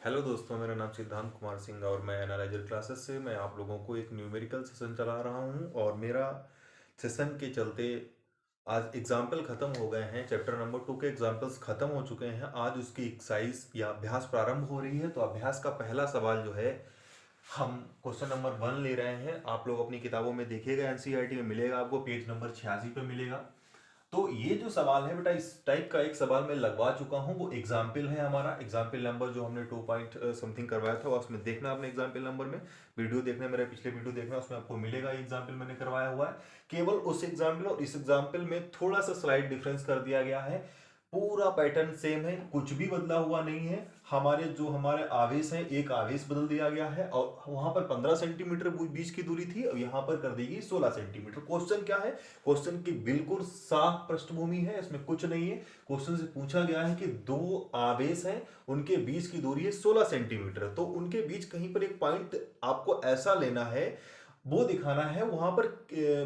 Hello दोस्तों, मेरा नाम सिद्धांत कुमार सिंह और मैं एनालाइजर क्लासेस से मैं आप लोगों को एक न्यूमेरिकल सेशन चला रहा हूं। और मेरा सेशन के चलते आज एग्जाम्पल ख़त्म हो गए हैं। चैप्टर नंबर 2 के एग्जाम्पल्स ख़त्म हो चुके हैं। आज उसकी एक्सरसाइज या अभ्यास प्रारंभ हो रही है। तो अभ्यास का पहला सवाल जो है, हम क्वेश्चन नंबर 1 ले रहे हैं। आप लोग अपनी किताबों में देखिएगा, एनसीईआरटी में मिलेगा, आपको पेज नंबर 86 पे मिलेगा। तो ये जो सवाल है बेटा, इस टाइप का एक सवाल मैं लगवा चुका हूँ। वो एग्जाम्पल है हमारा, एग्जाम्पल नंबर जो हमने 2 पॉइंट समथिंग करवाया था, उसमें देखना आपने एग्जाम्पल नंबर में वीडियो देखना, मेरा पिछले वीडियो देखना, उसमें आपको मिलेगा ये एग्जाम्पल मैंने करवाया हुआ है। केवल उस एग्जाम्पल और इस एग्जाम्पल में थोड़ा सा स्लाइड डिफरेंस कर दिया गया है। पूरा पैटर्न सेम है, कुछ भी बदला हुआ नहीं है। हमारे आवेश हैं, एक आवेश बदल दिया गया है और वहां पर 15 सेंटीमीटर बीच की दूरी थी, अब यहां पर कर देगी 16 सेंटीमीटर। क्वेश्चन क्या है? क्वेश्चन की बिल्कुल साफ पृष्ठभूमि है, इसमें कुछ नहीं है। क्वेश्चन से पूछा गया है कि दो आवेश हैं, उनके बीच की दूरी है 16 सेंटीमीटर। तो उनके बीच कहीं पर एक पॉइंट आपको ऐसा लेना है, वो दिखाना है वहां पर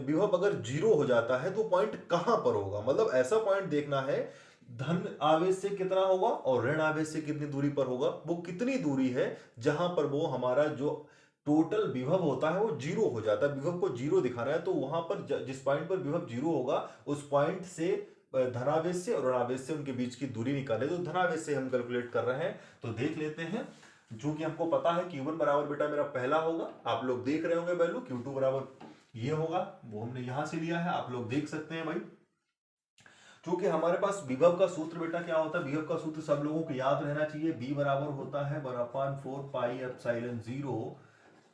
विभव अगर जीरो हो जाता है तो पॉइंट कहां पर होगा। मतलब ऐसा पॉइंट देखना है, धन आवेश से कितना होगा और ऋण आवेश से कितनी दूरी पर होगा। वो कितनी दूरी है जहां पर वो हमारा जो टोटल विभव होता है वो जीरो हो जाता है। विभव को जीरो दिखाना है तो वहां पर जिस पॉइंट पर विभव जीरो होगा उस पॉइंट से धनावेश से और ऋणावेश से उनके बीच की दूरी निकाले। तो धनावेश से हम कैलकुलेट कर रहे हैं, तो देख लेते हैं। जो कि हमको पता है Q1 बराबर बेटा मेरा पहला होगा, आप लोग देख रहे होंगे वैल्यू। Q2 बराबर ये होगा, वो हमने यहां से लिया है, आप लोग देख सकते हैं भाई। क्योंकि हमारे पास विभव का सूत्र बेटा क्या होता है, विभव का सूत्र सब लोगों को याद रहना चाहिए। बी बराबर होता है 1/4 pi epsilon 0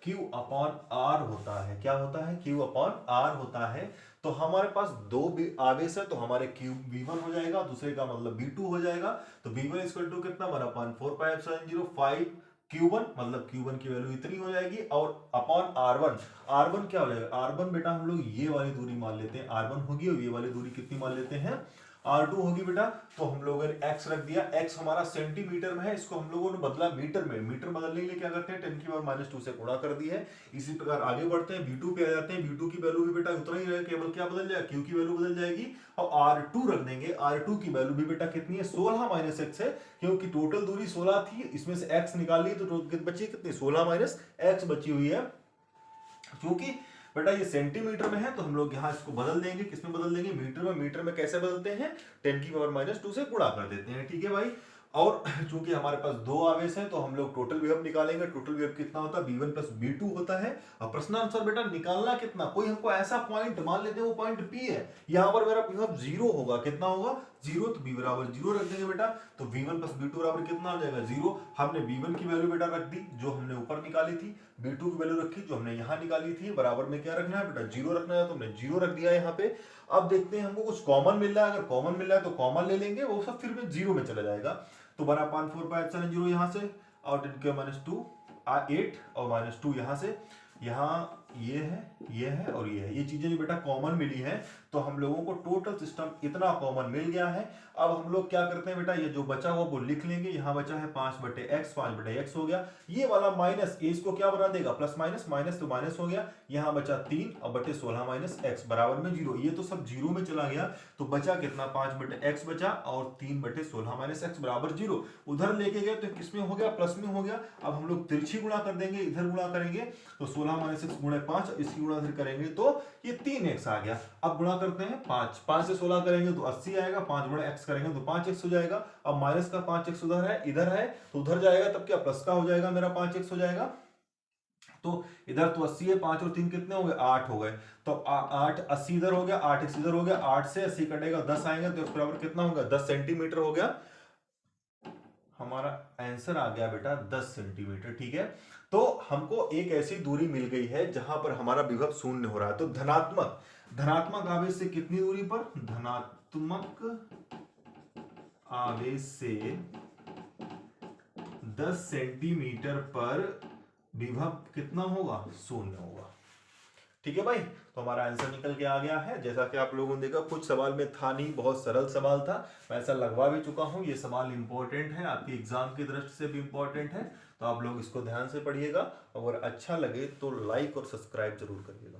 Q upon R होता है। क्या होता है? Q अपॉन R होता है। तो हमारे पास दो आवेश है, तो हमारे Q V1 हो जाएगा, दूसरे का मतलब V2 हो जाएगा। तो V1 इक्वल टू कितना? 1/4 पाई एप्सिलॉन 0 5 Q1, मतलब Q1 की वैल्यू इतनी हो जाएगी। और अपॉन R1, R1 क्या हो जाएगा? R1 बेटा हम लोग ये वाली दूरी मान लेते हैं, R1 होगी, और ये वाली दूरी कितनी मान लेते हैं? R2 होगी बेटा। तो हम लोगों ने x रख दिया, x हमारा सेंटीमीटर में है, इसको हम लोगों ने बदला मीटर में। मीटर बदलने के लिए क्या करते हैं? 10 की पावर -2 से गुणा कर दी है। इसी प्रकार आगे बढ़ते हैं, V2 पे आ जाते हैं। V2 की वैल्यू भी बेटा उतना ही रहेगा, केवल क्या बदल जाएगा? Q की वैल्यू बदल जाएगी। और R2 रख देंगे, R2 की वैल्यू भी बेटा कितनी है? 16 - x है, क्योंकि टोटल दूरी 16 थी, इसमें से x निकाल ली तो बची कितनी? 16 - x बची हुई है। क्योंकि बेटा ये सेंटीमीटर में है तो हम लोग यहां इसको बदल देंगे, किसमें बदल देंगे? मीटर में। मीटर में कैसे बदलते हैं? 10 की पावर -2 से गुणा कर देते हैं, ठीक है भाई। और चूंकि हमारे पास दो आवेश हैं तो हम लोग टोटल विभव निकालेंगे। टोटल विभव कितना होता है? B1 प्लस B2 होता है। अब प्रश्नानुसार बेटा निकालना कितना? कोई हमको ऐसा पॉइंट मान लेते हैं, वो पॉइंट P है, यहां पर मेरा विभव जीरो होगा। कितना होगा? जीरो। तो B बराबर जीरो रख देंगे बेटा। तो V1 प्लस B2 बराबर कितना हो जाएगा? जीरो। हमने B1 की वैल्यू बेटा रख दी जो हमने ऊपर निकाली थी, B2 की वैल्यू रखी जो हमने यहां निकाली थी। बराबर में क्या रखना है बेटा? जीरो रखना है, तो हमने जीरो रख दिया यहाँ पे। अब देखते हैं हमको कुछ कॉमन मिल रहा है। अगर कॉमन मिल रहा है तो कॉमन ले लेंगे, वो सब फिर में जीरो में चला जाएगा। तो बना 4/4 यहां से, और 10 के -2 8 और -2 यहां से। यहाँ ये है और ये है, ये चीजें जो बेटा कॉमन मिली है, तो हम लोगों को टोटल सिस्टम इतना कॉमन मिल गया है। अब हम लोग क्या करते हैं बेटा, ये जो बचा हुआ वो लिख लेंगे। यहाँ बचा है 5/x, 5/x हो गया। ये वाला माइनस, इसको क्या बना देगा? प्लस माइनस, माइनस तो माइनस हो गया। यहाँ बचा 3 और बटे 16 - x बराबर में जीरो। ये तो सब जीरो में चला गया, तो बचा कितना? 5/x बचा और 3/16 - x बराबर जीरो। उधर लेके गए तो किसमें हो गया? प्लस में हो गया। अब हम लोग तिरछी गुणा कर देंगे, इधर गुणा करेंगे तो 16 - 6 गुणे 5, इसकी गुणा करेंगे तो ये 3x आ गया। अब गुणा करते हैं 5 से 16 करेंगे तो 80 आएगा, 5 गुणे x करेंगे तो 5x हो जाएगा। अब माइनस का 5x इधर है तो उधर जाएगा, तब क्या प्लस का हो जाएगा, मेरा 5x हो जाएगा। तो इधर तो 80 है, 5 और 3 कितने हो गए? 8 हो गए। तो 8 80 इधर हो गया, 8x इधर हो गया। 8 से 80 कटेगा, 10 आएंगे तो x बराबर कितना होगा? 10 सेंटीमीटर हो गया। हमारा आंसर आ गया बेटा 10 सेंटीमीटर, ठीक है। तो हमको एक ऐसी दूरी मिल गई है जहां पर हमारा विभव शून्य हो रहा है। तो धनात्मक आवेश से कितनी दूरी पर? धनात्मक आवेश से 10 सेंटीमीटर पर विभव कितना होगा? शून्य होगा, ठीक है भाई। तो हमारा आंसर निकल के आ गया है। जैसा कि आप लोगों ने देखा, कुछ सवाल में था नहीं, बहुत सरल सवाल था, मैं ऐसा लगवा भी चुका हूं। ये सवाल इंपॉर्टेंट है, आपके एग्जाम की दृष्टि से भी इंपॉर्टेंट है, तो आप लोग इसको ध्यान से पढ़िएगा। अगर अच्छा लगे तो लाइक और सब्सक्राइब जरूर करिएगा।